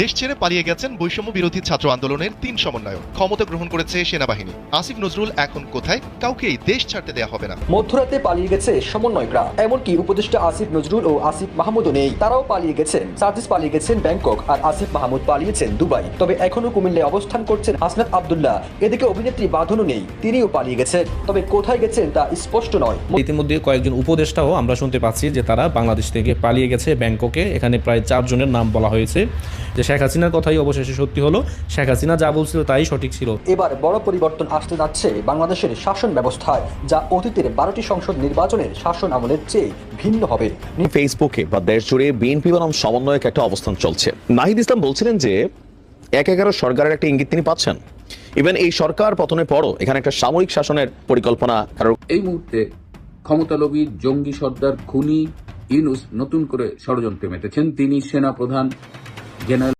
দেশ ছেড়ে পালিয়ে গেছেন বৈষম্য বিরোধী ছাত্র আন্দোলনের ৩ সমন্বয়ক। ক্ষমতা গ্রহণ করেছে সেনাবাহিনী। আসিফ নজরুল এখন কোথায়? কাউকেই দেশ ছাড়তে দেয়া হবে না। মধ্যরাতে পালিয়ে গেছে সমন্বয়করা। এমনকি উপদেষ্টা আসিফ নজরুল ও আসিফ মাহমুদও নেই। তারাও পালিয়ে গেছেন। সার্জিস পালিয়ে গেছেন ব্যাংকক, আর আসিফ মাহমুদ পালিয়েছেন দুবাই। তবে এখনো কুমিল্লায় অবস্থান করছেন হাসনাত আব্দুল্লাহ। এদিকে অভিনেত্রী বাঁধনও নেই, তিনিও পালিয়ে গেছেন। তবে কোথায় গেছেন তা স্পষ্ট নয়। ইতিমধ্যে কয়েকজন উপদেষ্টাও আমরা শুনতে পাচ্ছি যে তারা বাংলাদেশ থেকে পালিয়ে গেছে ব্যাংককে। এখানে প্রায় 4 জনের নাম বলা হয়েছে। যে শেখ হাসিনার কথাই অবশেষে সত্যি হলো। শেখ হাসিনা যা বলছিল তাই সঠিক ছিল। এবার বড় পরিবর্তন আসতে যাচ্ছে বাংলাদেশের শাসন ব্যবস্থায়, যা অতীতের 12টি সংসদ নির্বাচনের শাসন আমলের চেয়ে ভিন্ন হবে। ফেসবুকে বা দেশ জুড়ে বিএনপি বনাম সমন্বয়ক একটা অবস্থান চলছে। নাহিদ ইসলাম বলছিলেন যে ১/১১ সরকারের একটা ইঙ্গিত তিনি পাচ্ছেন। ইভেন এই সরকার পতনের পরও এখানে একটা সামরিক শাসনের পরিকল্পনা এই মুহূর্তে ক্ষমতালোভী জঙ্গি সর্দার খুনি ইউনূস নতুন করে ষড়যন্ত্রে মেতেছেন। তিনি সেনাপ্রধান জেনারেল